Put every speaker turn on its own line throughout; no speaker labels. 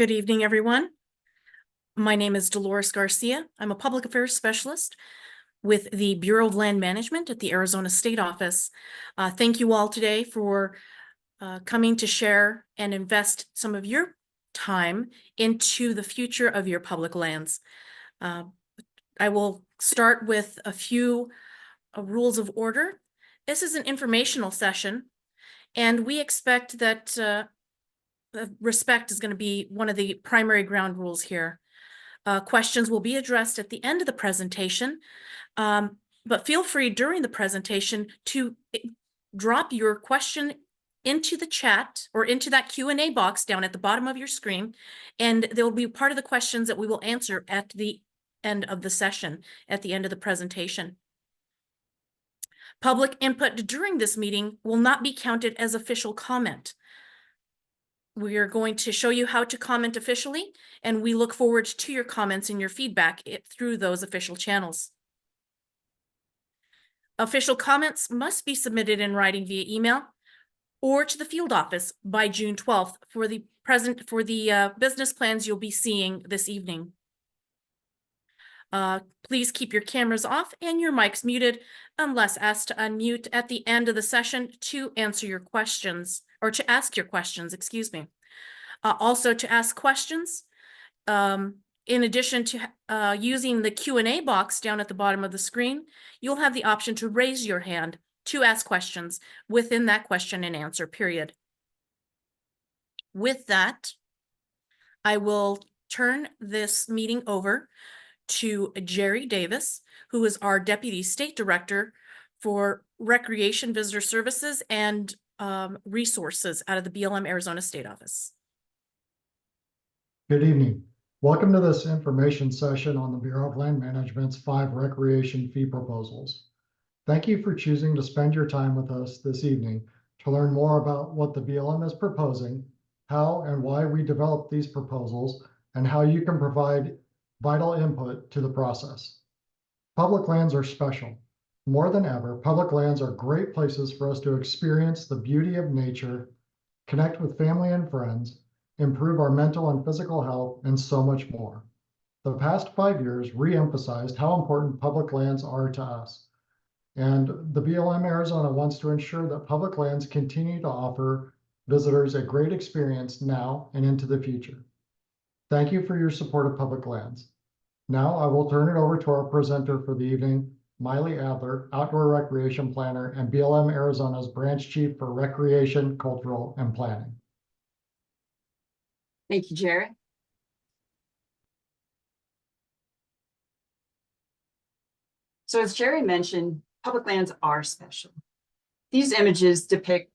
Good evening, everyone. My name is Dolores Garcia. I'm a public affairs specialist with the Bureau of Land Management at the Arizona State Office. Thank you all today for coming to share and invest some of your time into the future of your public lands. I will start with a few rules of order. This is an informational session, and we expect that respect is going to be one of the primary ground rules here. Questions will be addressed at the end of the presentation, but feel free during the presentation to drop your question into the chat or into that Q&A box down at the bottom of your screen, and there will be part of the questions that we will answer at the end of the session, at the end of the presentation. Public input during this meeting will not be counted as official comment. We are going to show you how to comment officially, and we look forward to your comments and your feedback through those official channels. Official comments must be submitted in writing via email or to the field office by June 12th for the business plans you'll be seeing this evening. Please keep your cameras off and your mics muted unless asked to unmute at the end of the session to answer your questions, or to ask your questions, excuse me. Also, to ask questions, in addition to using the Q&A box down at the bottom of the screen, you'll have the option to raise your hand to ask questions within that question and answer period. With that, I will turn this meeting over to Jerry Davis, who is our Deputy State Director for Recreation, Visitor Services, and Resources out of the BLM Arizona State Office.
Good evening. Welcome to this information session on the Bureau of Land Management's 5 recreation fee proposals. Thank you for choosing to spend your time with us this evening to learn more about what the BLM is proposing, how and why we developed these proposals, and how you can provide vital input to the process. Public lands are special. More than ever, public lands are great places for us to experience the beauty of nature, connect with family and friends, improve our mental and physical health, and so much more. The past 5 years re-emphasized how important public lands are to us. And the BLM Arizona wants to ensure that public lands continue to offer visitors a great experience now and into the future. Thank you for your support of public lands. Now I will turn it over to our presenter for the evening, Miley Adler, Outdoor Recreation Planner and BLM Arizona's Branch Chief for Recreation, Cultural, and Planning.
Thank you, Jerry. So as Jerry mentioned, public lands are special. These images depict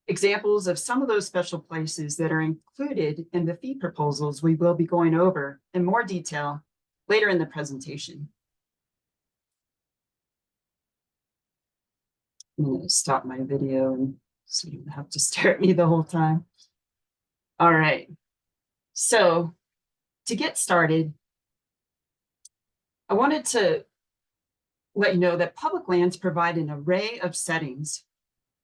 examples of some of those special places that are included in the fee proposals we will be going over in more detail later in the presentation. I'm going to stop my video and so you don't have to stare at me the whole time. All right. So to get started, I wanted to let you know that public lands provide an array of settings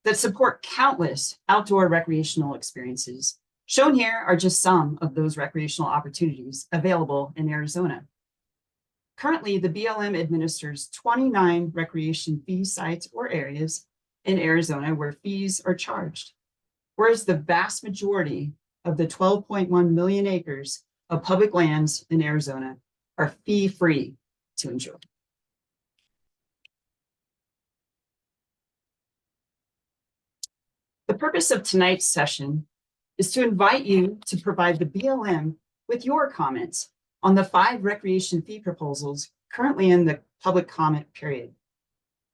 that support countless outdoor recreational experiences. Shown here are just some of those recreational opportunities available in Arizona. Currently, the BLM administers 29 recreation fee sites or areas in Arizona where fees are charged, whereas the vast majority of the 12.1 million acres of public lands in Arizona are fee-free to enjoy. The purpose of tonight's session is to invite you to provide the BLM with your comments on the 5 recreation fee proposals currently in the public comment period.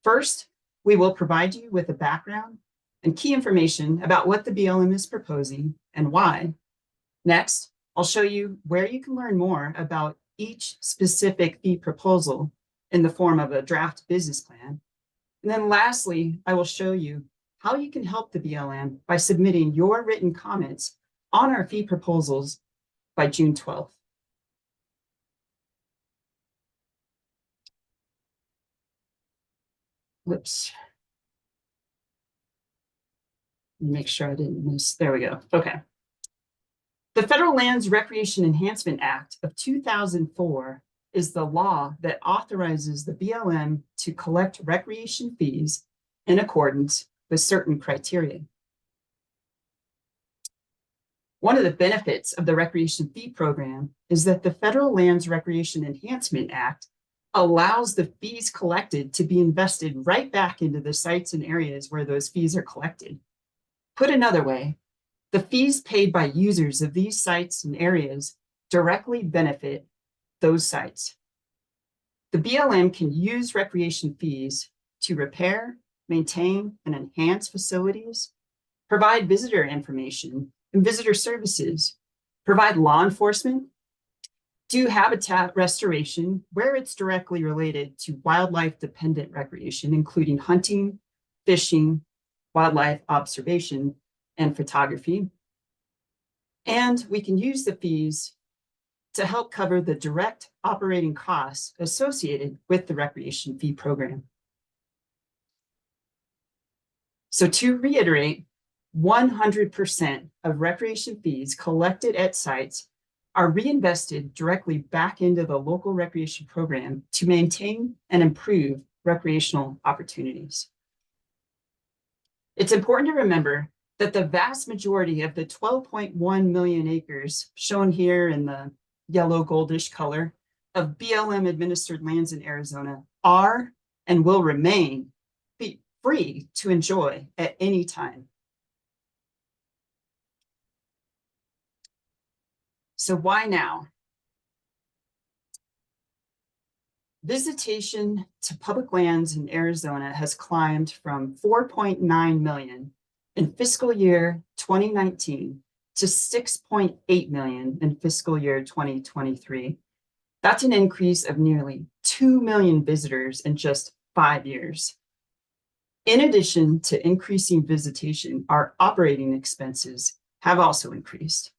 First, we will provide you with a background and key information about what the BLM is proposing and why. Next, I'll show you where you can learn more about each specific fee proposal in the form of a draft business plan. And then lastly, I will show you how you can help the BLM by submitting your written comments on our fee proposals by June 12th. Whoops. Make sure I didn't miss. There we go. Okay. The Federal Lands Recreation Enhancement Act of 2004 is the law that authorizes the BLM to collect recreation fees in accordance with certain criteria. One of the benefits of the recreation fee program is that the Federal Lands Recreation Enhancement Act allows the fees collected to be invested right back into the sites and areas where those fees are collected. Put another way, the fees paid by users of these sites and areas directly benefit those sites. The BLM can use recreation fees to repair, maintain, and enhance facilities, provide visitor information and visitor services, provide law enforcement, do habitat restoration where it's directly related to wildlife-dependent recreation, including hunting, fishing, wildlife observation, and photography. And we can use the fees to help cover the direct operating costs associated with the recreation fee program. So to reiterate, 100% of recreation fees collected at sites are reinvested directly back into the local recreation program to maintain and improve recreational opportunities. It's important to remember that the vast majority of the 12.1 million acres shown here in the yellow goldish color of BLM administered lands in Arizona are and will remain free to enjoy at any time. So why now? Visitation to public lands in Arizona has climbed from 4.9 million in fiscal year 2019 to 6.8 million in fiscal year 2023. That's an increase of nearly 2 million visitors in just 5 years. In addition to increasing visitation, our operating expenses have also increased.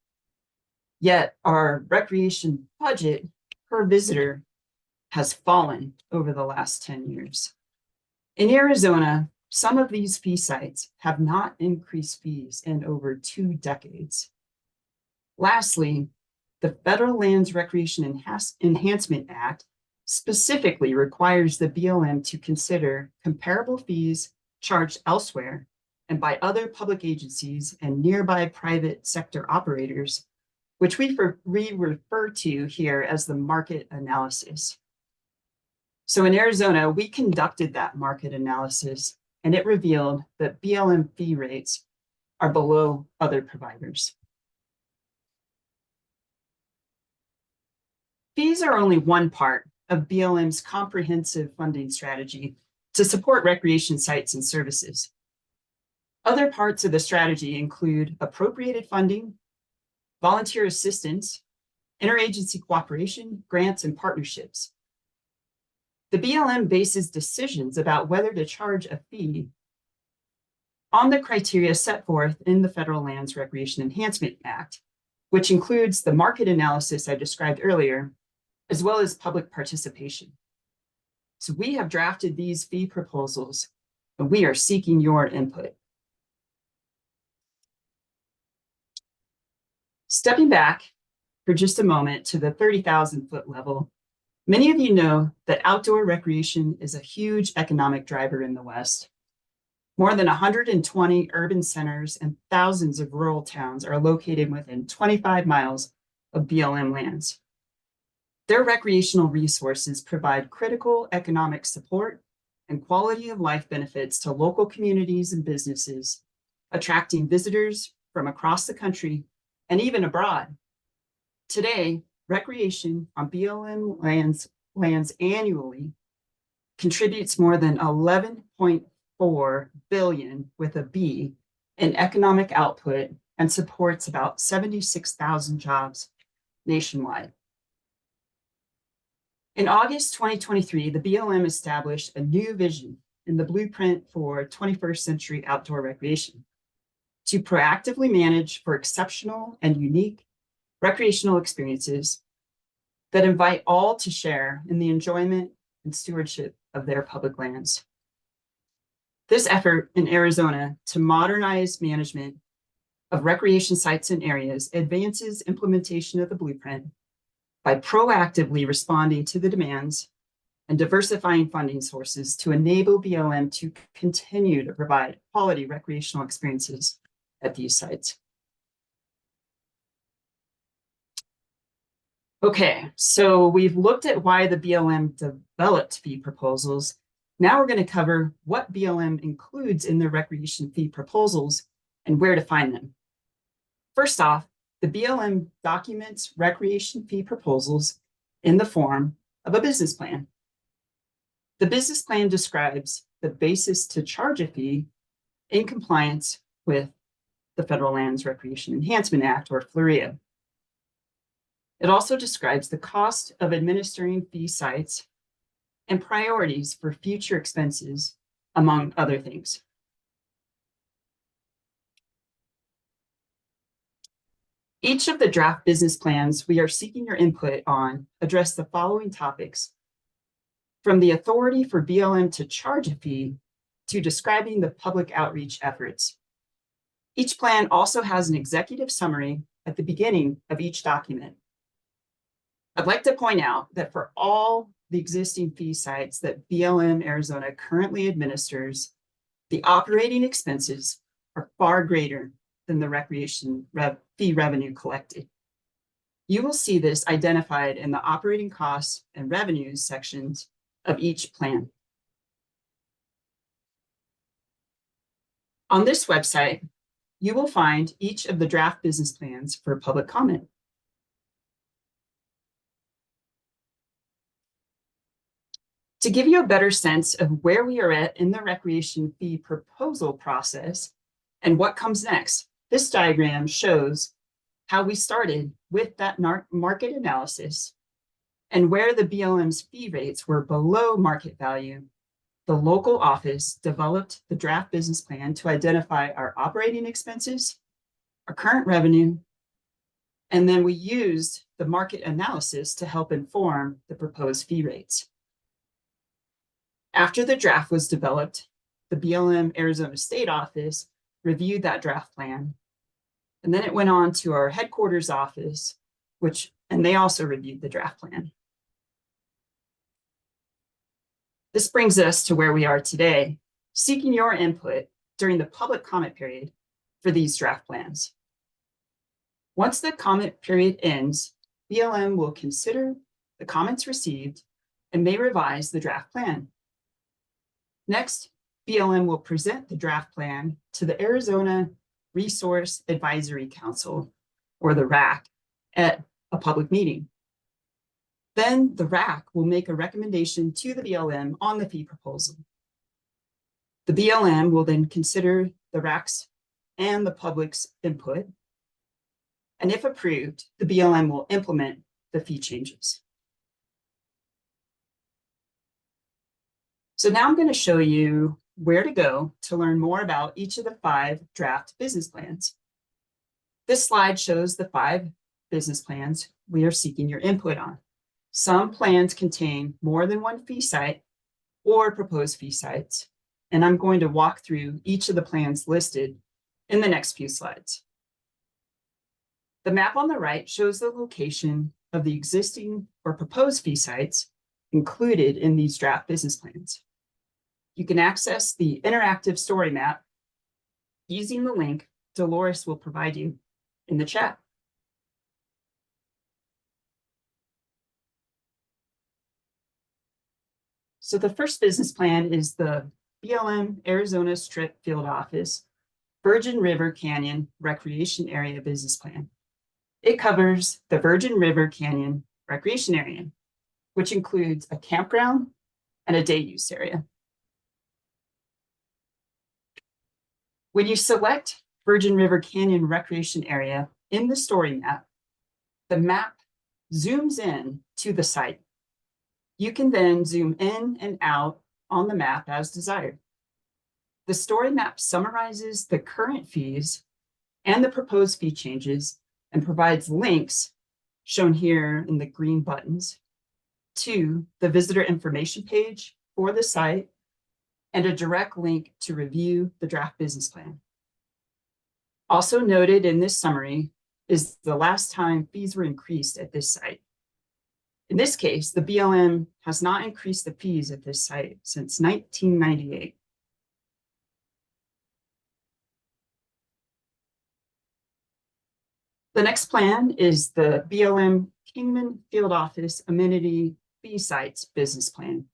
Yet our recreation budget per visitor has fallen over the last 10 years. In Arizona, some of these fee sites have not increased fees in over 2 decades. Lastly, the Federal Lands Recreation Enhancement Act specifically requires the BLM to consider comparable fees charged elsewhere and by other public agencies and nearby private sector operators, which we refer to here as the market analysis. So in Arizona, we conducted that market analysis, and it revealed that BLM fee rates are below other providers. Fees are only one part of BLM's comprehensive funding strategy to support recreation sites and services. Other parts of the strategy include appropriated funding, volunteer assistance, interagency cooperation, grants, and partnerships. The BLM bases decisions about whether to charge a fee on the criteria set forth in the Federal Lands Recreation Enhancement Act, which includes the market analysis I described earlier, as well as public participation. So we have drafted these fee proposals, and we are seeking your input. Stepping back for just a moment to the 30,000-foot level, many of you know that outdoor recreation is a huge economic driver in the West. More than 120 urban centers and thousands of rural towns are located within 25 miles of BLM lands. Their recreational resources provide critical economic support and quality of life benefits to local communities and businesses, attracting visitors from across the country and even abroad. Today, recreation on BLM lands annually contributes more than 11.4 billion with a B in economic output and supports about 76,000 jobs nationwide. In August 2023, the BLM established a new vision in the blueprint for 21st century outdoor recreation to proactively manage for exceptional and unique recreational experiences that invite all to share in the enjoyment and stewardship of their public lands. This effort in Arizona to modernize management of recreation sites and areas advances implementation of the blueprint by proactively responding to the demands and diversifying funding sources to enable BLM to continue to provide quality recreational experiences at these sites. Okay, so we've looked at why the BLM developed fee proposals. Now we're going to cover what BLM includes in their recreation fee proposals and where to find them. First off, the BLM documents recreation fee proposals in the form of a business plan. The business plan describes the basis to charge a fee in compliance with the Federal Lands Recreation Enhancement Act, or FLREA. It also describes the cost of administering fee sites and priorities for future expenses, among other things. Each of the draft business plans we are seeking your input on address the following topics, from the authority for BLM to charge a fee to describing the public outreach efforts. Each plan also has an executive summary at the beginning of each document. I'd like to point out that for all the existing fee sites that BLM Arizona currently administers, the operating expenses are far greater than the recreation fee revenue collected. You will see this identified in the operating costs and revenues sections of each plan. On this website, you will find each of the draft business plans for public comment. To give you a better sense of where we are at in the recreation fee proposal process and what comes next, this diagram shows how we started with that market analysis, and where the BLM's fee rates were below market value. The local office developed the draft business plan to identify our operating expenses, our current revenue, and then we used the market analysis to help inform the proposed fee rates. After the draft was developed, the BLM Arizona State Office reviewed that draft plan, and then it went on to our headquarters office, and they also reviewed the draft plan. This brings us to where we are today, seeking your input during the public comment period for these draft plans. Once the comment period ends, BLM will consider the comments received and may revise the draft plan. Next, BLM will present the draft plan to the Arizona Resource Advisory Council, or the RAC, at a public meeting. Then the RAC will make a recommendation to the BLM on the fee proposal. The BLM will then consider the RAC's and the public's input, and if approved, the BLM will implement the fee changes. So now I'm going to show you where to go to learn more about each of the 5 draft business plans. This slide shows the 5 business plans we are seeking your input on. Some plans contain more than one fee site or proposed fee sites, and I'm going to walk through each of the plans listed in the next few slides. The map on the right shows the location of the existing or proposed fee sites included in these draft business plans. You can access the interactive story map using the link Dolores will provide you in the chat. So the first business plan is the BLM Arizona Strip Field Office Virgin River Canyon Recreation Area Business Plan. It covers the Virgin River Canyon Recreation Area, which includes a campground and a day use area. When you select Virgin River Canyon Recreation Area in the story map, the map zooms in to the site. You can then zoom in and out on the map as desired. The story map summarizes the current fees and the proposed fee changes and provides links, shown here in the green buttons, to the visitor information page for the site and a direct link to review the draft business plan. Also noted in this summary is the last time fees were increased at this site. In this case, the BLM has not increased the fees at this site since 1998. The next plan is the BLM Kingman Field Office Amenity Fee Sites Business Plan,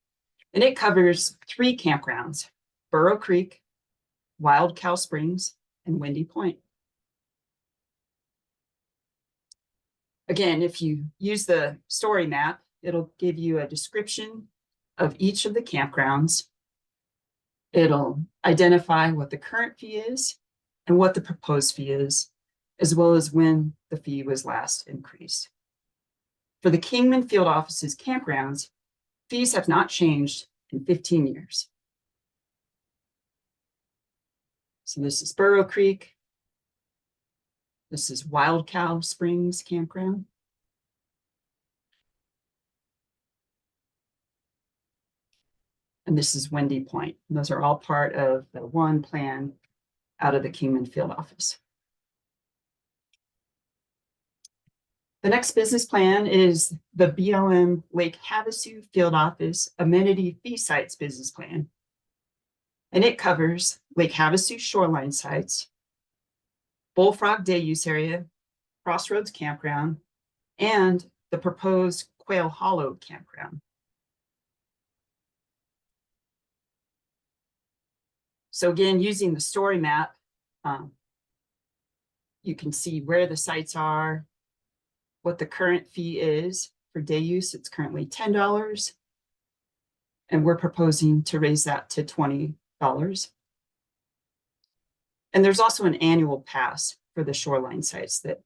and it covers 3 campgrounds: Burrow Creek, Wild Cow Springs, and Windy Point. Again, if you use the story map, it'll give you a description of each of the campgrounds. It'll identify what the current fee is and what the proposed fee is, as well as when the fee was last increased. For the Kingman Field Office's campgrounds, fees have not changed in 15 years. So this is Burrow Creek. This is Wild Cow Springs Campground. And this is Windy Point. And those are all part of the one plan out of the Kingman Field Office. The next business plan is the BLM Lake Havasu Field Office Amenity Fee Sites Business Plan. And it covers Lake Havasu shoreline sites, Bullfrog Day Use Area, Crossroads Campground, and the proposed Quail Hollow Campground. So again, using the story map, you can see where the sites are, what the current fee is. For day use, it's currently $10, and we're proposing to raise that to $20. And there's also an annual pass for the shoreline sites that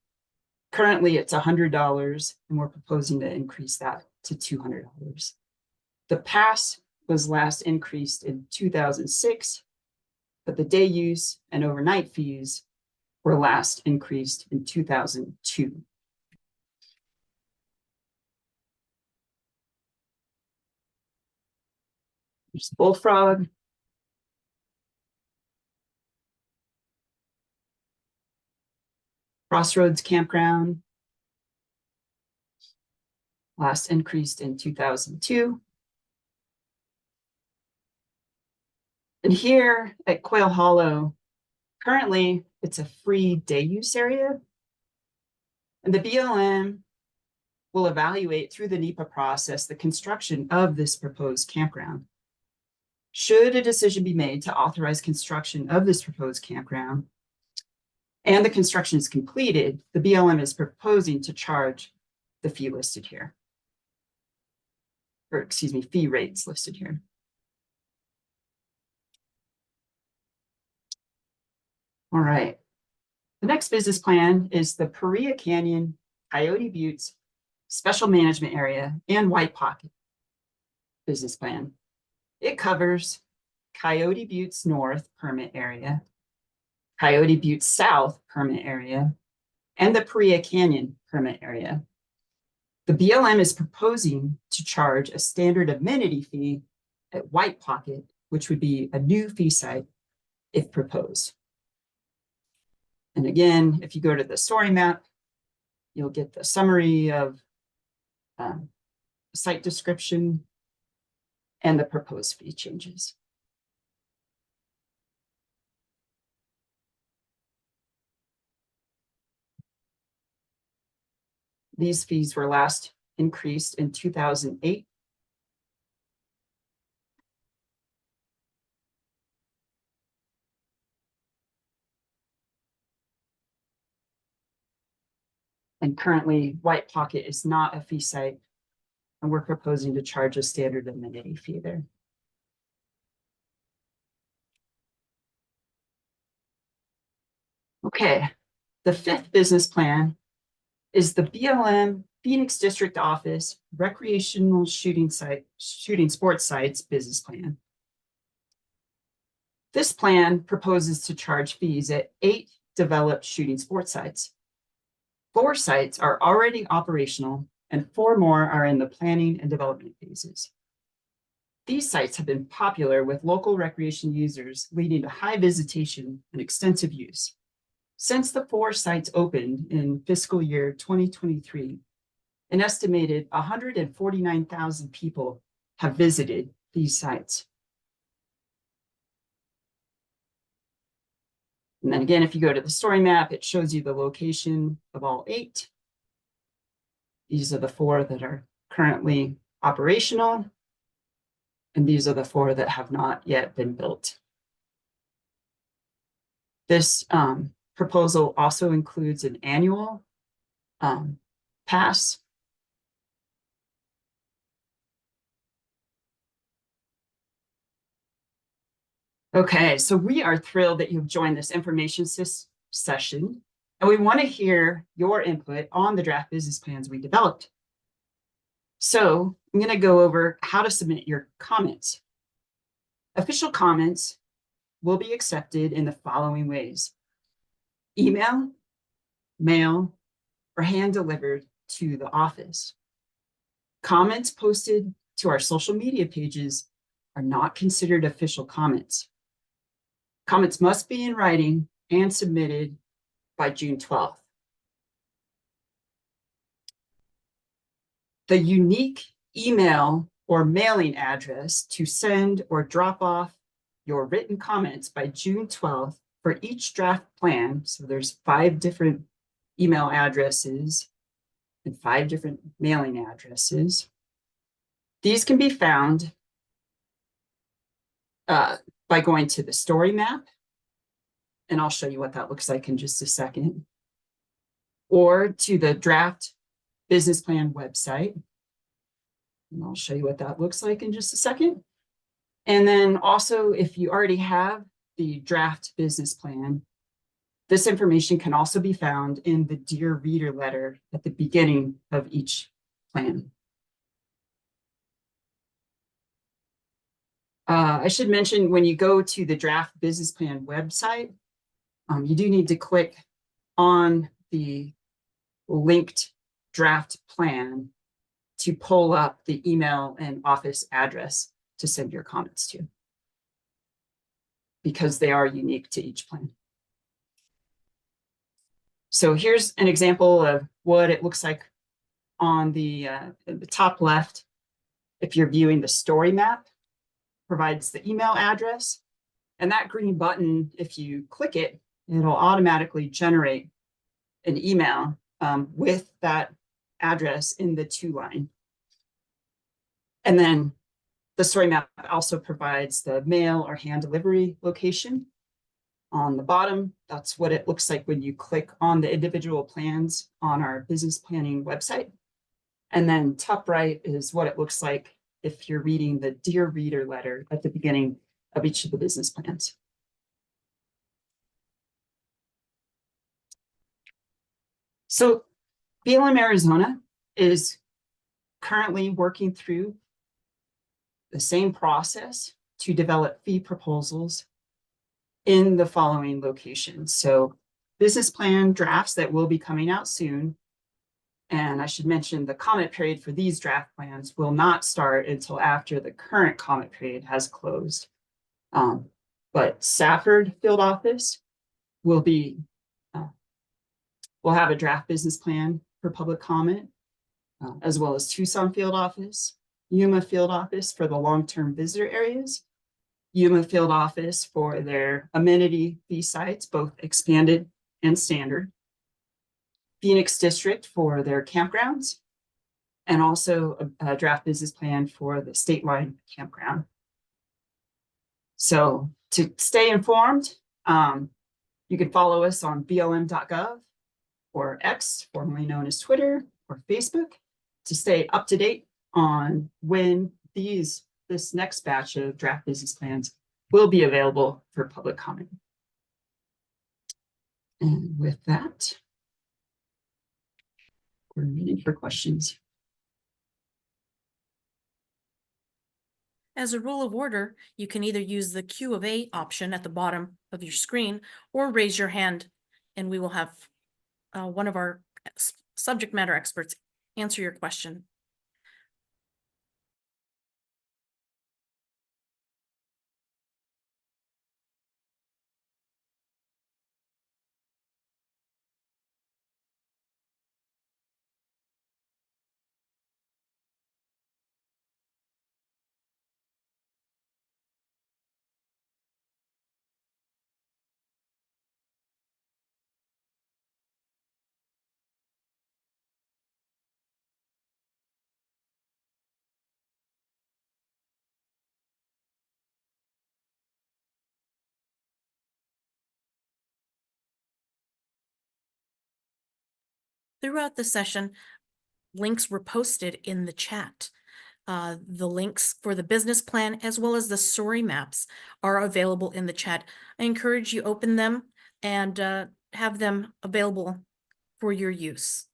currently it's $100, and we're proposing to increase that to $200. The pass was last increased in 2006, but the day use and overnight fees were last increased in 2002. There's Bullfrog. Crossroads Campground, last increased in 2002. And here at Quail Hollow, currently it's a free day use area. And the BLM will evaluate through the NEPA process the construction of this proposed campground. Should a decision be made to authorize construction of this proposed campground, and the construction is completed, the BLM is proposing to charge the fee listed here. Or excuse me, fee rates listed here. All right. The next business plan is the Paria Canyon, Coyote Buttes Special Management Area and White Pocket business plan. It covers Coyote Buttes North permit area, Coyote Buttes South permit area, and the Paria Canyon permit area. The BLM is proposing to charge a standard amenity fee at White Pocket, which would be a new fee site if proposed. And again, if you go to the story map, you'll get the summary of site description and the proposed fee changes. These fees were last increased in 2008. And currently, White Pocket is not a fee site, and we're proposing to charge a standard amenity fee there. Okay, the fifth business plan is the BLM Phoenix District Office Recreational Shooting Sports Sites Business Plan. This plan proposes to charge fees at 8 developed shooting sports sites. 4 sites are already operational, and 4 more are in the planning and development phases. These sites have been popular with local recreation users, leading to high visitation and extensive use. since the 4 sites opened in fiscal year 2023, an estimated 149,000 people have visited these sites. And then again, if you go to the story map, it shows you the location of all 8. These are the 4 that are currently operational, and these are the 4 that have not yet been built. This proposal also includes an annual pass. Okay, so we are thrilled that you've joined this information session, and we want to hear your input on the draft business plans we developed. So I'm going to go over how to submit your comments. Official comments will be accepted in the following ways: email, mail, or hand delivered to the office. Comments posted to our social media pages are not considered official comments. Comments must be in writing and submitted by June 12th. The unique email or mailing address to send or drop off your written comments by June 12th for each draft plan. So there's 5 different email addresses and 5 different mailing addresses. These can be found by going to the story map, and I'll show you what that looks like in just a second, or to the draft business plan website, and I'll show you what that looks like in just a second. And then also, if you already have the draft business plan, this information can also be found in the Dear Reader letter at the beginning of each plan. I should mention, when you go to the draft business plan website, you do need to click on the linked draft plan to pull up the email and office address to send your comments to, because they are unique to each plan. So here's an example of what it looks like on the top left. If you're viewing the story map, provides the email address, and that green button, if you click it, it'll automatically generate an email with that address in the to line. And then the story map also provides the mail or hand delivery location. On the bottom, that's what it looks like when you click on the individual plans on our business planning website. And then top right is what it looks like if you're reading the Dear Reader letter at the beginning of each of the business plans. So BLM Arizona is currently working through the same process to develop fee proposals in the following locations. So business plan drafts that will be coming out soon. And I should mention, the comment period for these draft plans will not start until after the current comment period has closed. But Safford Field Office will be, we'll have a draft business plan for public comment, as well as Tucson Field Office, Yuma Field Office for the long-term visitor areas, Yuma Field Office for their amenity fee sites, both expanded and standard, Phoenix District for their campgrounds, and also a draft business plan for the state line campground. So to stay informed, you can follow us on blm.gov or X, formerly known as Twitter, or Facebook, to stay up to date on when this next batch of draft business plans will be available for public comment. And with that, we're ready for questions.
As a rule of order, you can either use the Q&A option at the bottom of your screen or raise your hand, and we will have one of our subject matter experts answer your question. Throughout the session, links were posted in the chat. The links for the business plan as well as the story maps are available in the chat. I encourage you open them and have them available for your use.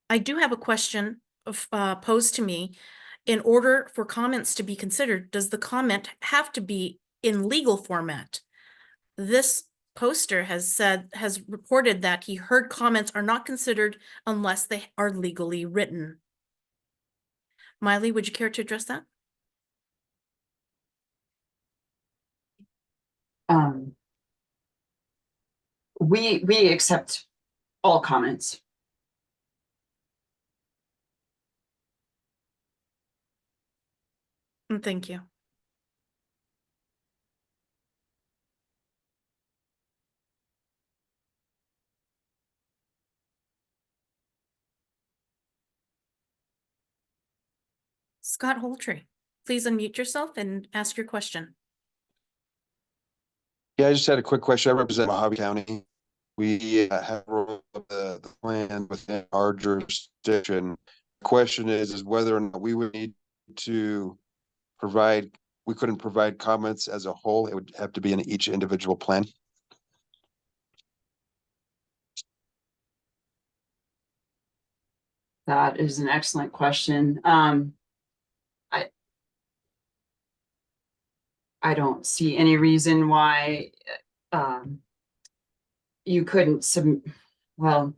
I do have a question posed to me. In order for comments to be considered, does the comment have to be in legal format? This poster has reported that he heard comments are not considered unless they are legally written. Miley, would you care to address that?
We accept all comments.
Thank you. Scott Holtree, please unmute yourself and ask your question.
Yeah, I just had a quick question. I represent Mojave County. We have the plan within our jurisdiction. Question is whether or not we would need to provide, we couldn't provide comments as a whole. It would have to be in each individual plan.
That is an excellent question. I don't see any reason why you couldn't well,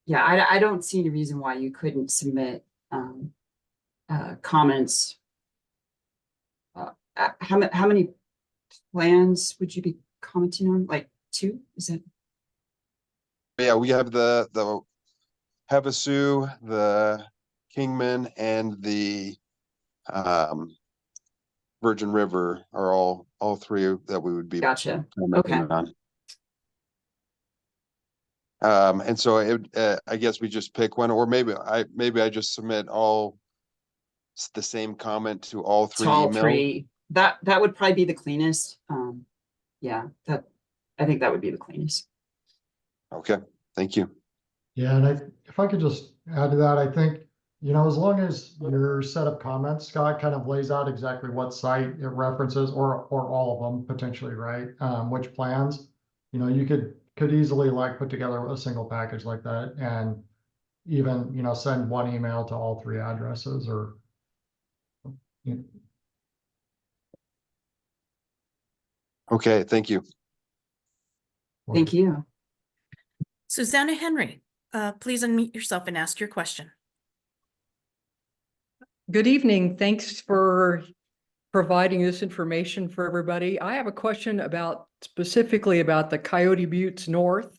yeah, I don't see any reason why you couldn't submit comments. How many plans would you be commenting on? Like 2? Is it?
Yeah, we have the Havasu, the Kingman, and the Virgin River are all 3 that we would be
Gotcha.
commenting
Okay.
on. And so I guess we just pick one, or maybe I just submit all the same comment to all 3
To all
emails.
3. That would probably be the cleanest. Yeah, I think that would be the cleanest.
Okay, thank you.
Yeah, and if I could just add to that, I think, as long as your set of comments, Scott, kind of lays out exactly what site it references, or all of them potentially, right? Which plans, you could easily like put together a single package like that and even, send one email to all 3 addresses or.
Okay, thank you.
Thank you.
Susanna Henry, please unmute yourself and ask your question.
Good evening. Thanks for providing this information for everybody. I have a question specifically about the Coyote Buttes North.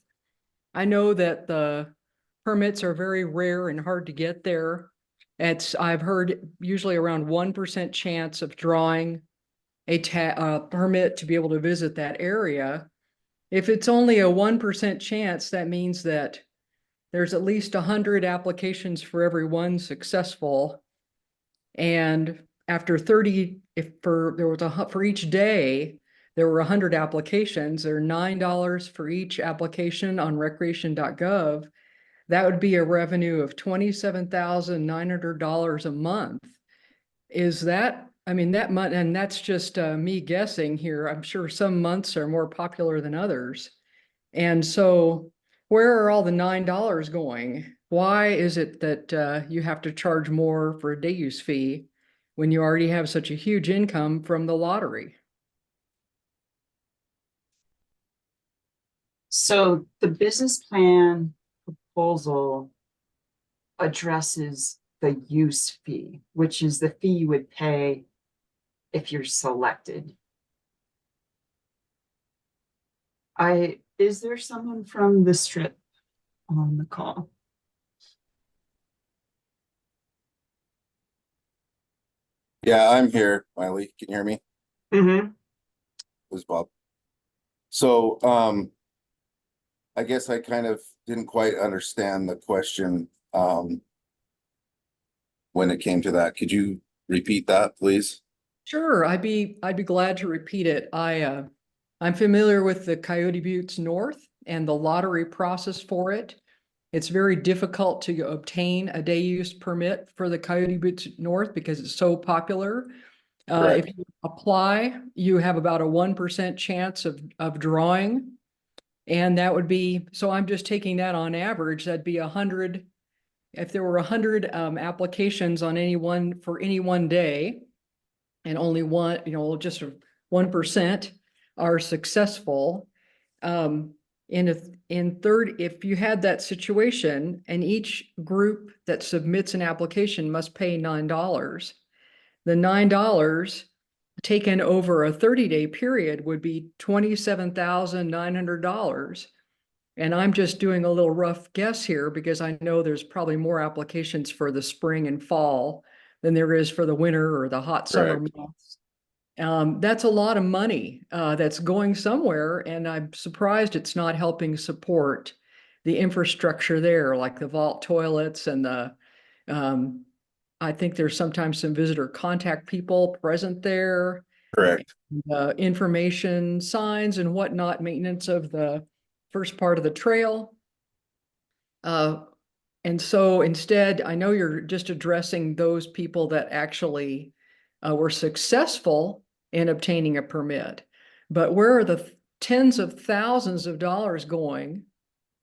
I know that the permits are very rare and hard to get there. I've heard usually around 1% chance of drawing a permit to be able to visit that area. If it's only a 1% chance, that means that there's at least 100 applications for every one successful. And after 30, for each day, there were 100 applications, or $9 for each application on recreation.gov. That would be a revenue of $27,900 a month. Is that, that month, and that's just me guessing here. I'm sure some months are more popular than others. And so where are all the $9 going? Why is it that you have to charge more for a day use fee when you already have such a huge income from the lottery?
So the business plan proposal addresses the use fee, which is the fee you would pay if you're selected. Is there someone from the Strip on the call?
Yeah, I'm here, Miley. Can you hear me?
Mm-hmm.
This is Bob. So, I guess I kind of didn't quite understand the question. when it came to that. Could you repeat that, please?
Sure, I'd be glad to repeat it. I'm familiar with the Coyote Buttes North and the lottery process for it. It's very difficult to obtain a day use permit for the Coyote Buttes North because it's so popular. If
Correct.
you apply, you have about a 1% chance of drawing. And that would be, so I'm just taking that on average, that'd be 100. If there were 100 applications on for any one day, and only one, just 1% are successful. If you had that situation, and each group that submits an application must pay $9, the $9 taken over a 30-day period would be $27,900. And I'm just doing a little rough guess here because I know there's probably more applications for the spring and fall than there is for the winter or the hot summer
Correct.
months. That's a lot of money that's going somewhere, and I'm surprised it's not helping support the infrastructure there, like the vault toilets and I think there's sometimes some visitor contact people present there,
Correct.
information signs and whatnot, maintenance of the first part of the trail. And so instead, I know you're just addressing those people that actually were successful in obtaining a permit, but where are the tens of thousands of dollars going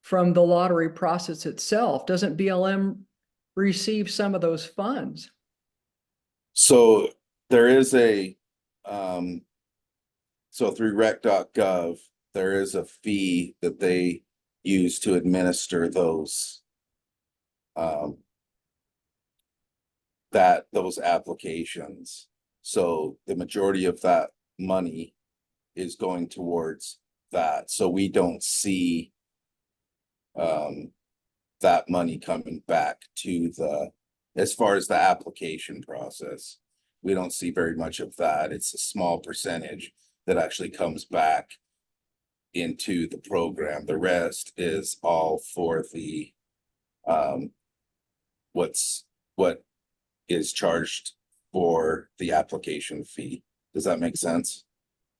from the lottery process itself? Doesn't BLM receive some of those funds?
So there is so through rec.gov, there is a fee that they use to administer those those applications. So the majority of that money is going towards that. So we don't see that money coming back to as far as the application process. We don't see very much of that. It's a small percentage that actually comes back into the program. The rest is all for the what is charged for the application fee. Does that make sense?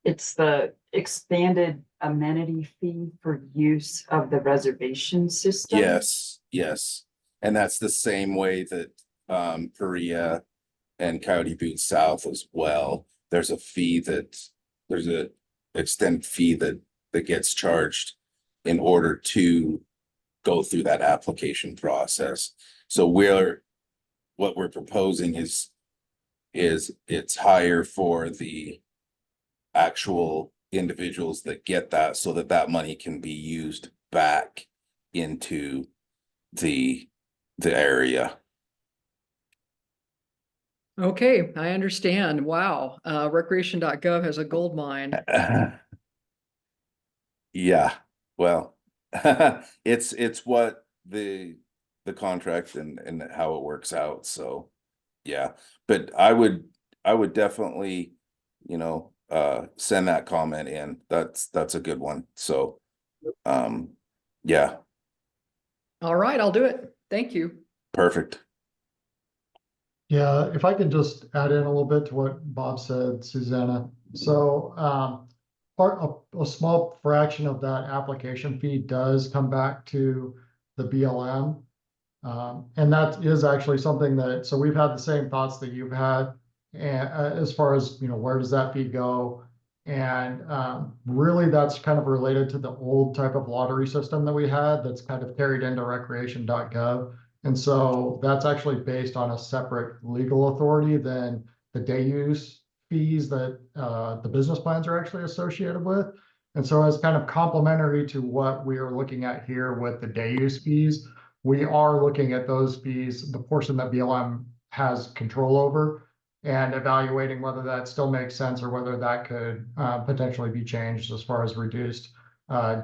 It's the expanded amenity fee for use of the reservation system.
Yes, yes. And that's the same way that Paria and Coyote Butte South as well. There's a extended fee that gets charged in order to go through that application process. So what we're proposing is it's higher for the actual individuals that get that, so that money can be used back into the area.
Okay, I understand. Wow. Recreation.gov has a gold mine.
Yeah, well, it's what the contract and how it works out. So yeah, but I would definitely, send that comment in. That's a good one. So yeah,
All right, I'll do it. Thank you.
perfect.
Yeah, if I could just add in a little bit to what Bob said, Susanna. So a small fraction of that application fee does come back to the BLM. And that is actually something so we've had the same thoughts that you've had, and as far as, where does that fee go? And really that's kind of related to the old type of lottery system that we had that's kind of carried into recreation.gov. And so that's actually based on a separate legal authority than the day use fees that the business plans are actually associated with. And so as kind of complementary to what we are looking at here with the day use fees, we are looking at those fees, the portion that BLM has control over, and evaluating whether that still makes sense or whether that could potentially be changed as far as reduced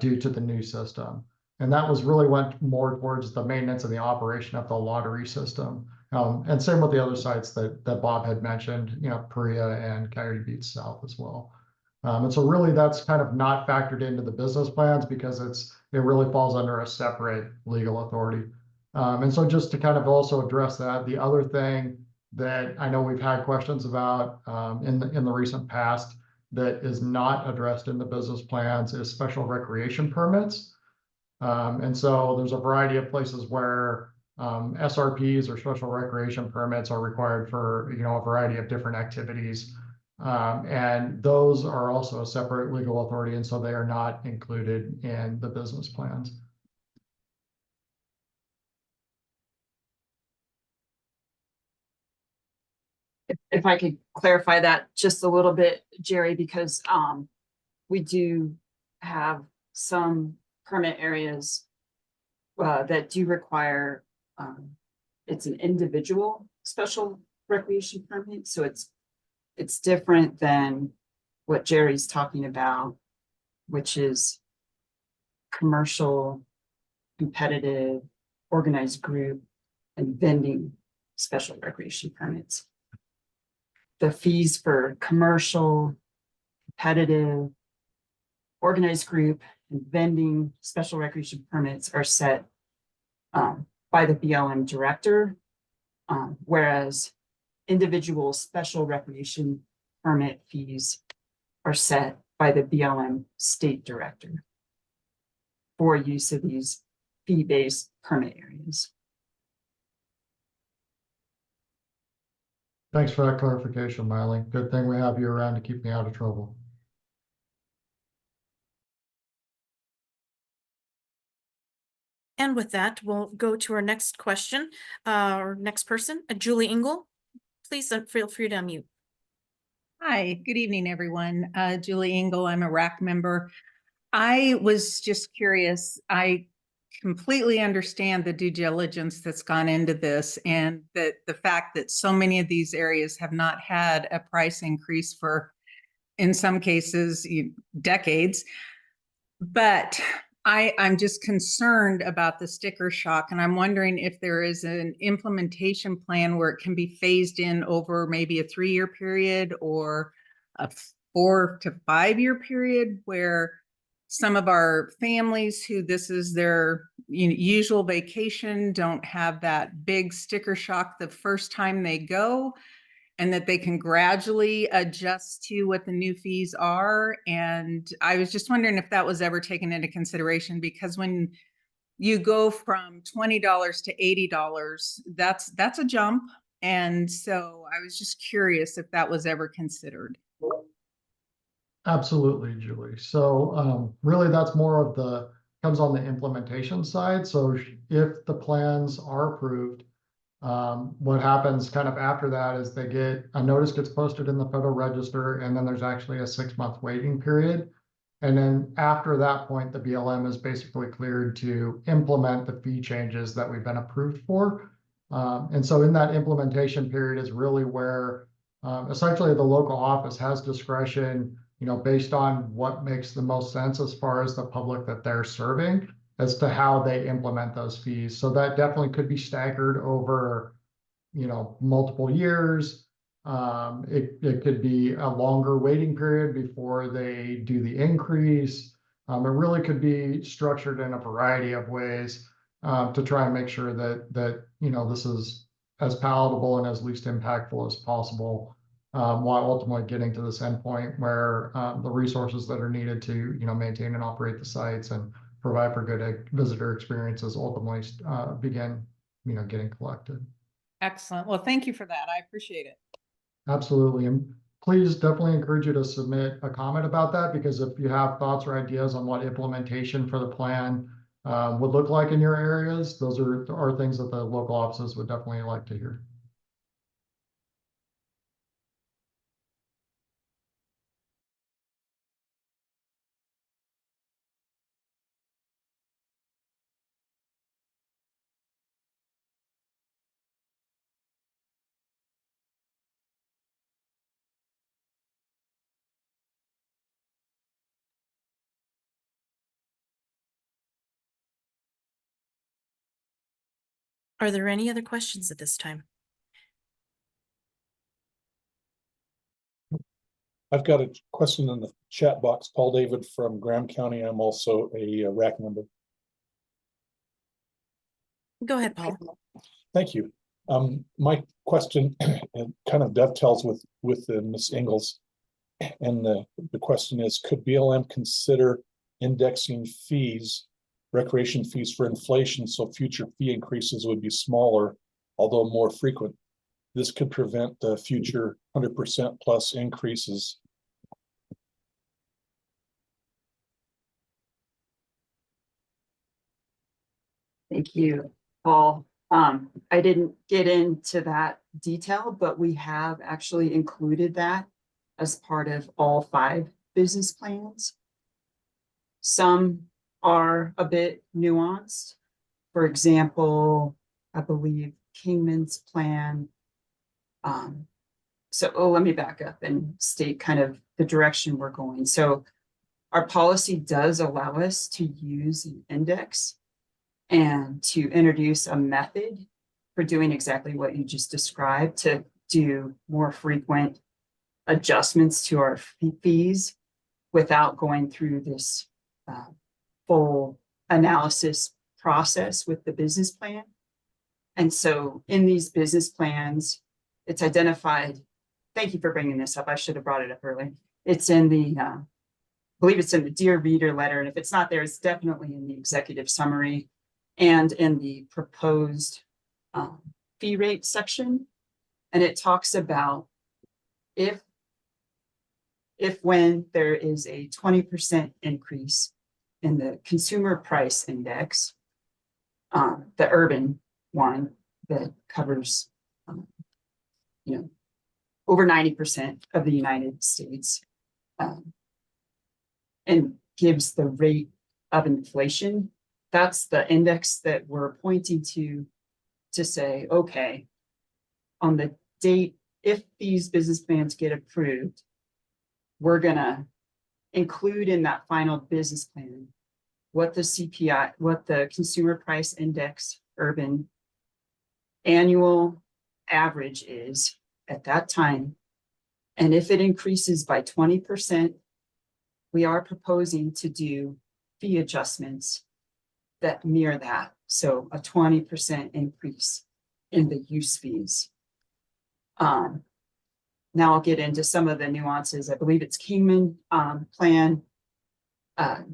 due to the new system. And that went more towards the maintenance and the operation of the lottery system. And same with the other sites that Bob had mentioned, Paria and Coyote Buttes South as well. And so really that's kind of not factored into the business plans because it really falls under a separate legal authority. And so just to kind of also address that, the other thing that I know we've had questions about in the recent past that is not addressed in the business plans is special recreation permits. And so there's a variety of places where SRPs or special recreation permits are required for, a variety of different activities. And those are also a separate legal authority, and so they are not included in the business plans.
If I could clarify that just a little bit, Jerry, because we do have some permit areas that do require it's an individual special recreation permit, so it's different than what Jerry's talking about, which is commercial, competitive, organized group, and vending special recreation permits. The fees for commercial, competitive, organized group, and vending special recreation permits are set by the BLM director, whereas individual special recreation permit fees are set by the BLM state director for use of these fee-based permit areas.
Thanks for that clarification, Miley. Good thing we have you around to keep me out of trouble.
And with that, we'll go to our next question, our next person, Julie Engel. Please feel free to unmute.
Hi, good evening, everyone. Julie Engel, I'm a RAC member. I was just curious. I completely understand the due diligence that's gone into this, and that the fact that so many of these areas have not had a price increase for, in some cases, decades. But I'm just concerned about the sticker shock, and I'm wondering if there is an implementation plan where it can be phased in over maybe a 3-year period or a 4 to 5 year period, where some of our families who this is their usual vacation don't have that big sticker shock the first time they go, and that they can gradually adjust to what the new fees are. And I was just wondering if that was ever taken into consideration, because when you go from $20 to $80, that's a jump. And so I was just curious if that was ever considered.
Absolutely, Julie. So really that's more of comes on the implementation side. So if the plans are approved, what happens kind of after that is a notice gets posted in the Federal Register, and then there's actually a 6-month waiting period. And then after that point, the BLM is basically cleared to implement the fee changes that we've been approved for. And so in that implementation period is really where essentially the local office has discretion, based on what makes the most sense as far as the public that they're serving, as to how they implement those fees. So that definitely could be staggered over, multiple years. It could be a longer waiting period before they do the increase. It really could be structured in a variety of ways to try and make sure that this is as palatable and as least impactful as possible, while ultimately getting to this endpoint where the resources that are needed to maintain and operate the sites and provide for good visitor experiences ultimately begin getting collected.
Excellent. Well, thank you for that. I appreciate it.
Absolutely. And please definitely encourage you to submit a comment about that, because if you have thoughts or ideas on what implementation for the plan would look like in your areas, those are things that the local offices would definitely like to hear.
Are there any other questions at this time?
I've got a question in the chat box. Paul David from Graham County. I'm also a RAC member.
Go ahead, Paul.
Thank you. My question it kind of dovetails with Ms. Ingles. And the question is, could BLM consider indexing fees, recreation fees for inflation, so future fee increases would be smaller, although more frequent? This could prevent the future 100% plus increases.
Thank you, Paul. I didn't get into that detail, but we have actually included that as part of all 5 business plans. Some are a bit nuanced. For example, I believe Kingman's plan. Let me back up and state kind of the direction we're going. So our policy does allow us to use an index and to introduce a method for doing exactly what you just described, to do more frequent adjustments to our fees without going through this full analysis process with the business plan. And so in these business plans, it's identified. Thank you for bringing this up. I should have brought it up earlier. It's in the, I believe it's in the Dear Reader letter. And if it's not there, it's definitely in the executive summary and in the proposed fee rate section. And it talks about if when there is a 20% increase in the consumer price index, the urban one that covers, over 90% of the United States, and gives the rate of inflation, that's the index that we're pointing to say, okay, on the date, if these business plans get approved, we're gonna include in that final business plan what the CPI, what the consumer price index urban annual average is at that time. And if it increases by 20%, we are proposing to do fee adjustments that mirror that. So a 20% increase in the use fees. Now I'll get into some of the nuances. I believe it's Kingman plan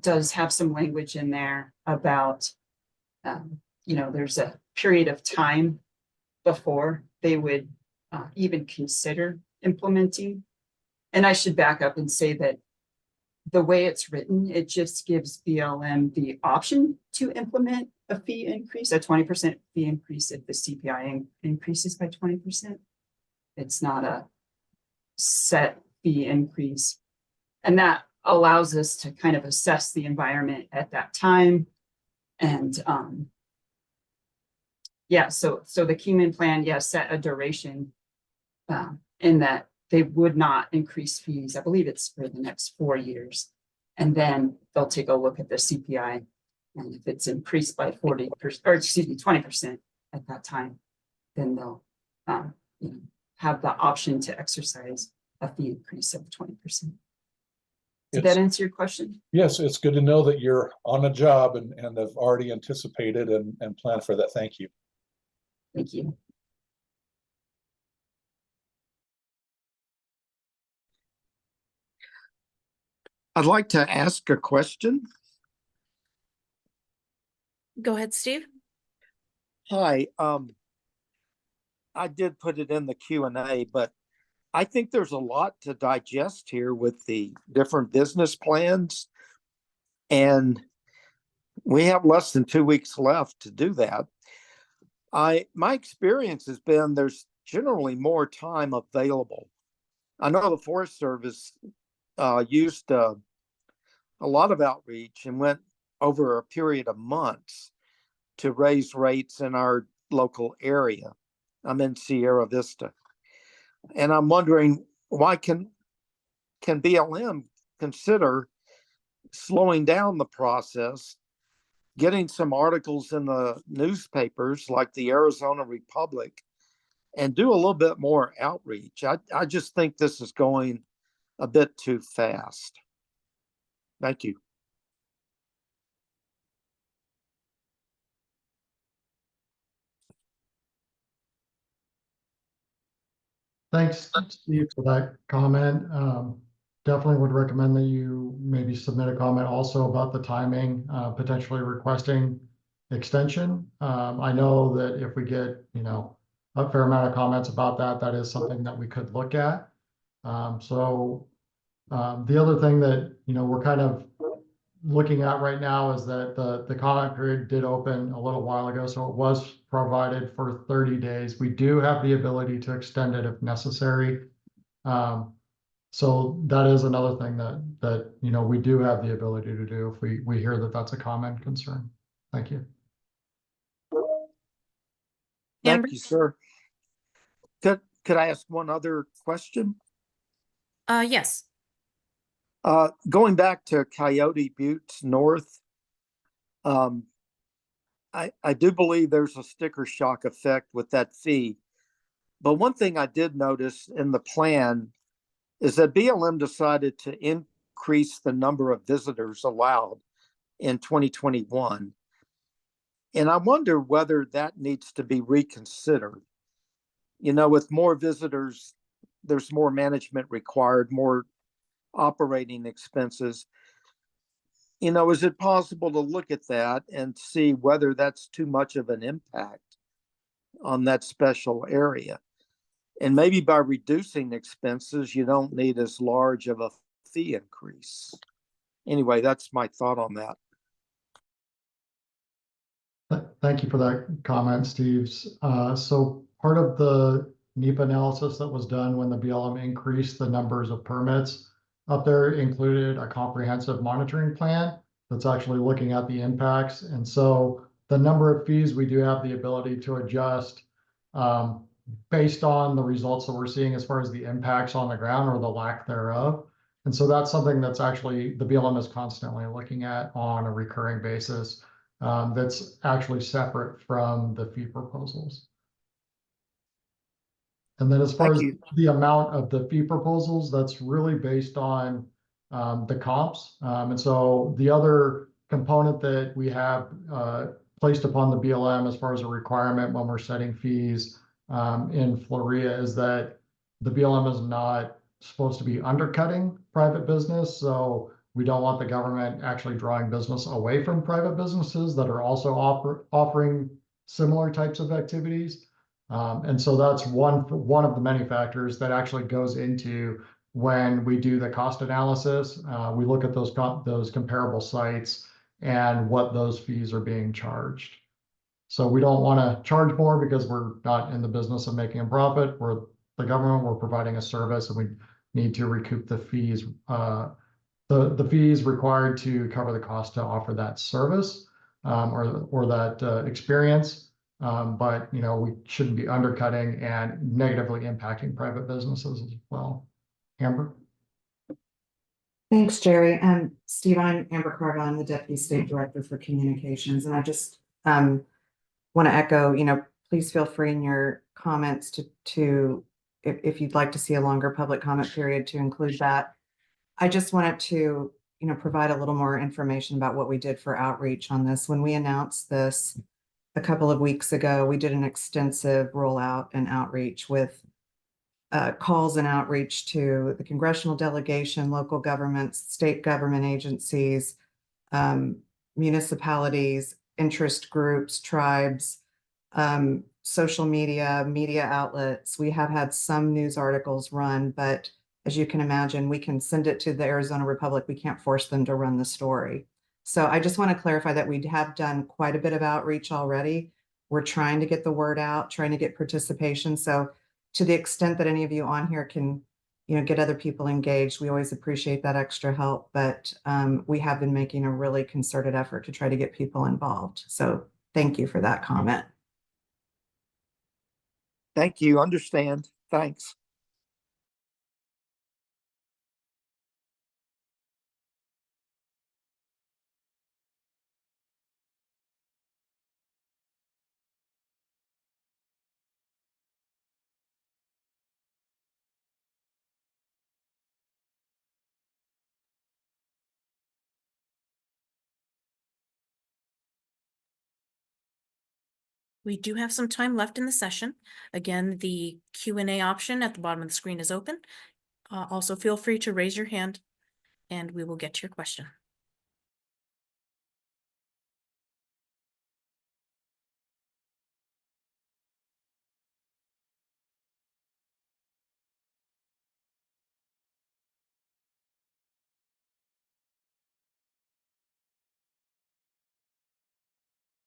does have some language in there about, there's a period of time before they would even consider implementing. And I should back up and say that the way it's written, it just gives BLM the option to implement a fee increase, a 20% fee increase if the CPI increases by 20%. It's not a set fee increase. And that allows us to kind of assess the environment at that time. And so the Kingman plan, set a duration in that they would not increase fees. I believe it's for the next 4 years. And then they'll take a look at the CPI. And if it's increased by 20% at that time, then they'll have the option to exercise a fee increase of 20%. Did that answer your question?
Yes, it's good to know that you're on a job and have already anticipated and planned for that. Thank you.
Thank you.
I'd like to ask a question.
Go ahead, Steve.
Hi, I did put it in the Q&A, but I think there's a lot to digest here with the different business plans. And we have less than 2 weeks left to do that. My experience has been there's generally more time available. I know the Forest Service used a lot of outreach and went over a period of months to raise rates in our local area. I'm in Sierra Vista. And I'm wondering, why can BLM consider slowing down the process, getting some articles in the newspapers like the Arizona Republic, and do a little bit more outreach? I just think this is going a bit too fast. Thank you.
Thanks, Steve, for that comment. Definitely would recommend that you maybe submit a comment also about the timing, potentially requesting extension. I know that if we get, a fair amount of comments about that, that is something that we could look at. The other thing that, we're kind of looking at right now is that the comment period did open a little while ago, so it was provided for 30 days. We do have the ability to extend it if necessary. So that is another thing that we do have the ability to do if we hear that that's a common concern. Thank you.
Amber?
Thank you, sir. Could I ask one other question?
Yes.
Going back to Coyote Buttes North, I do believe there's a sticker shock effect with that fee. But one thing I did notice in the plan is that BLM decided to increase the number of visitors allowed in 2021. And I wonder whether that needs to be reconsidered. With more visitors, there's more management required, more operating expenses. Is it possible to look at that and see whether that's too much of an impact on that special area? And maybe by reducing expenses, you don't need as large of a fee increase. Anyway, that's my thought on that.
Thank you for that comment, Steve's. So part of the NEPA analysis that was done when the BLM increased the numbers of permits up there included a comprehensive monitoring plan that's actually looking at the impacts. And so the number of fees we do have the ability to adjust based on the results that we're seeing as far as the impacts on the ground or the lack thereof. And so that's something that's actually the BLM is constantly looking at on a recurring basis. That's actually separate from the fee proposals. And then as far
Thank
as
you.
the amount of the fee proposals, that's really based on the comps. And so the other component that we have placed upon the BLM as far as a requirement when we're setting fees in Floria is that the BLM is not supposed to be undercutting private business. So we don't want the government actually drawing business away from private businesses that are also offering similar types of activities. And so that's one of the many factors that actually goes into when we do the cost analysis. We look at those comparable sites and what those fees are being charged. So we don't want to charge more because we're not in the business of making a profit. We're the government, we're providing a service, and we need to recoup the fees. The fees required to cover the cost to offer that service or that experience. But we shouldn't be undercutting and negatively impacting private businesses as well. Amber?
Thanks, Jerry. Steve, I'm Amber Carva. I'm the Deputy State Director for Communications. And I just want to echo, please feel free in your comments to if you'd like to see a longer public comment period, to include that. I just wanted to, provide a little more information about what we did for outreach on this. When we announced this a couple of weeks ago, we did an extensive rollout and outreach with calls and outreach to the congressional delegation, local governments, state government agencies, municipalities, interest groups, tribes, social media outlets. We have had some news articles run, but as you can imagine, we can send it to the Arizona Republic. We can't force them to run the story. So I just want to clarify that we have done quite a bit of outreach already. We're trying to get the word out, trying to get participation. So to the extent that any of you on here can, get other people engaged, we always appreciate that extra help. But we have been making a really concerted effort to try to get people involved. So thank you for that comment.
Thank you. Understand. Thanks.
We do have some time left in the session. Again, the Q&A option at the bottom of the screen is open. Also, feel free to raise your hand and we will get to your question.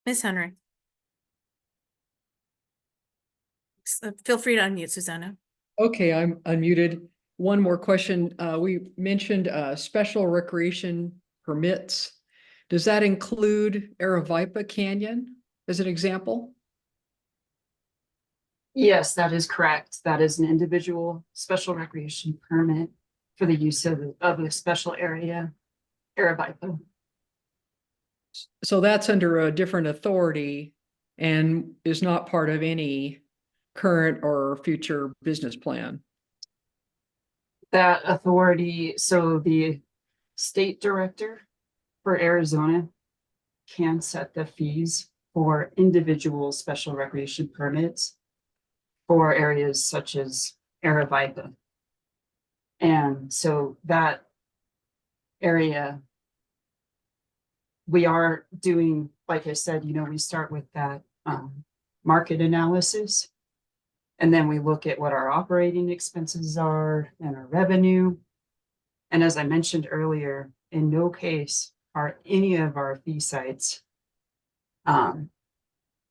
Ms. Henry. Feel free to unmute, Susanna.
Okay, I'm unmuted. One more question. We mentioned special recreation permits. Does that include Aravaipa Canyon as an example?
Yes, that is correct. That is an individual special recreation permit for the use of a special area, Arabipa.
So that's under a different authority and is not part of any current or future business plan.
That authority, so the state director for Arizona can set the fees for individual special recreation permits for areas such as Arabipa. And so that area, we are doing, like I said, we start with that market analysis. And then we look at what our operating expenses are and our revenue. And as I mentioned earlier, in no case are any of our fee sites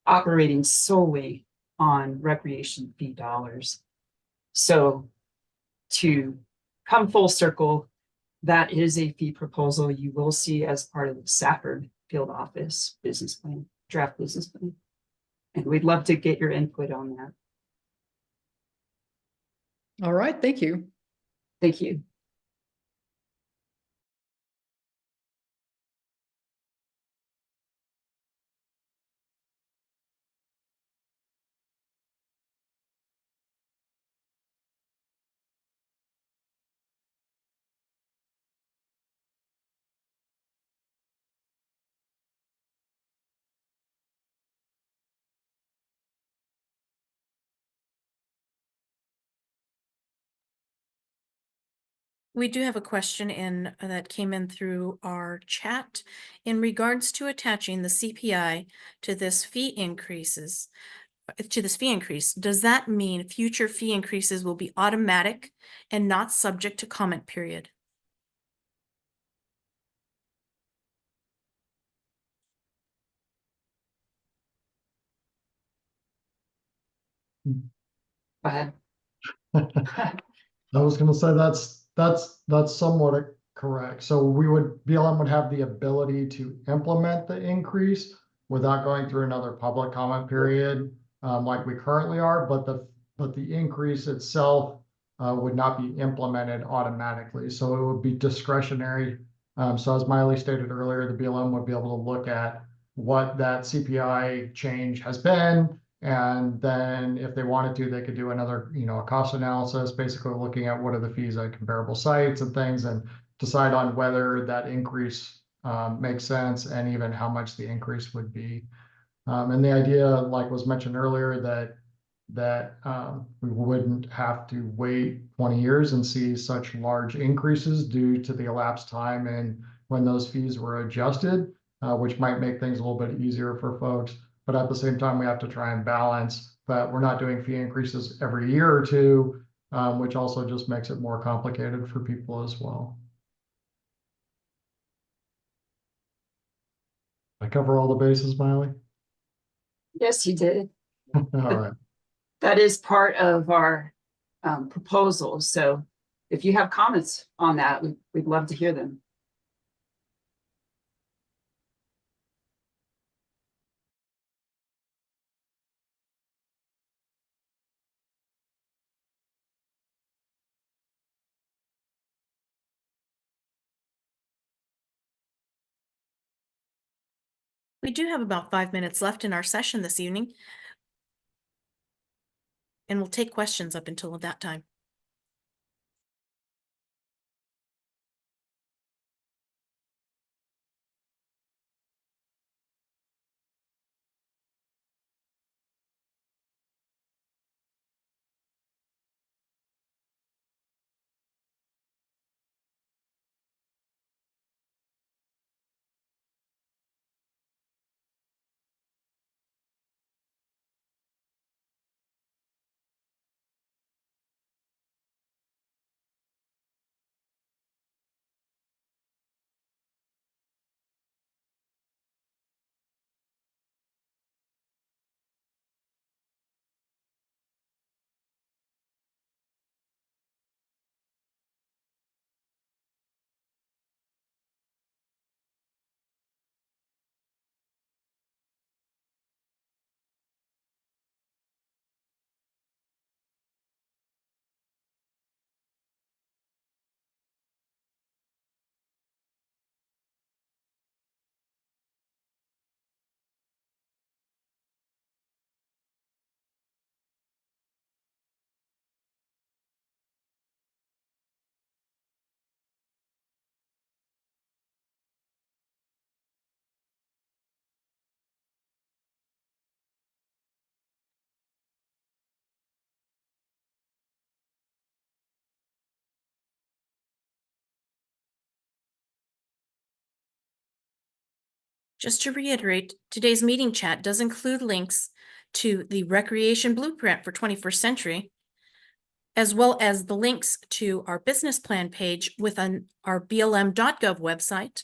operating solely on recreation fee dollars. So to come full circle, that is a fee proposal you will see as part of the Safford Field Office business plan, draft business plan. And we'd love to get your input on that.
All right, thank you.
Thank you.
We do have a question that came in through our chat in regards to attaching the CPI to this fee increase. Does that mean future fee increases will be automatic and not subject to comment period?
Go ahead.
I was gonna say that's somewhat correct. So BLM would have the ability to implement the increase without going through another public comment period, like we currently are, but the increase itself would not be implemented automatically. So it would be discretionary. So as Miley stated earlier, the BLM would be able to look at what that CPI change has been. And then if they wanted to, they could do another, a cost analysis, basically looking at what are the fees at comparable sites and things and decide on whether that increase makes sense and even how much the increase would be. And the idea, like was mentioned earlier, that we wouldn't have to wait 20 years and see such large increases due to the elapsed time and when those fees were adjusted, which might make things a little bit easier for folks. But at the same time, we have to try and balance that we're not doing fee increases every year or two, which also just makes it more complicated for people as well. I cover all the bases, Miley?
Yes, you did.
All right.
That is part of our proposal. So if you have comments on that, we'd love to hear them.
We do have about 5 minutes left in our session this evening. And we'll take questions up until that time. Just to reiterate, today's meeting chat does include links to the Recreation Blueprint for 21st Century, as well as the links to our business plan page within our blm.gov website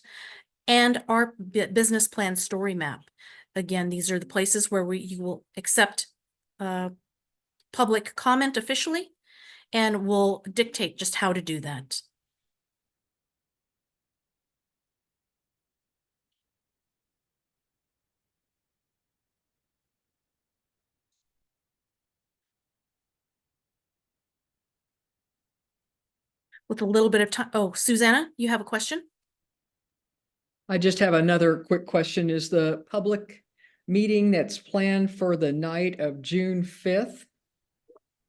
and our business plan story map. Again, these are the places where you will accept public comment officially and will dictate just how to do that. With a little bit of time. Oh, Susanna, you have a question?
I just have another quick question. Is the public meeting that's planned for the night of June 5th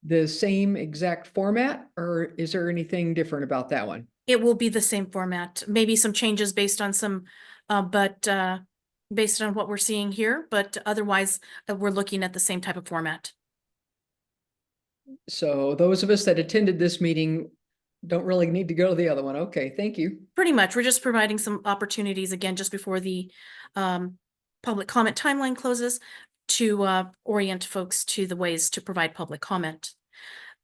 the same exact format, or is there anything different about that one?
It will be the same format, maybe some changes based on some, based on what we're seeing here, but otherwise we're looking at the same type of format.
So those of us that attended this meeting don't really need to go to the other one. Okay, thank you.
Pretty much, we're just providing some opportunities again, just before the public comment timeline closes to orient folks to the ways to provide public comment.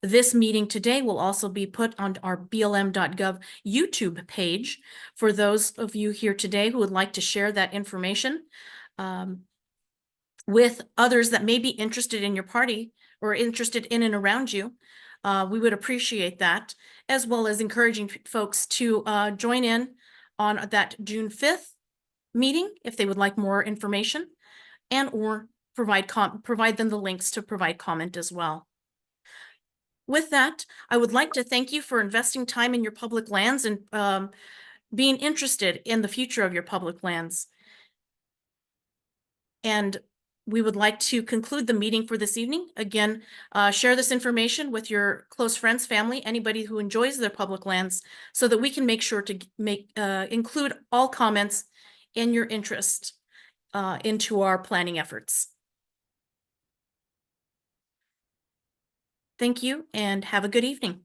This meeting today will also be put on our blm.gov YouTube page for those of you here today who would like to share that information with others that may be interested in your party or interested in and around you. We would appreciate that, as well as encouraging folks to join in on that June 5th meeting if they would like more information, and or provide them the links to provide comment as well. With that, I would like to thank you for investing time in your public lands and being interested in the future of your public lands. And we would like to conclude the meeting for this evening. Again, share this information with your close friends, family, anybody who enjoys their public lands, so that we can make sure to include all comments in your interest into our planning efforts. Thank you and have a good evening.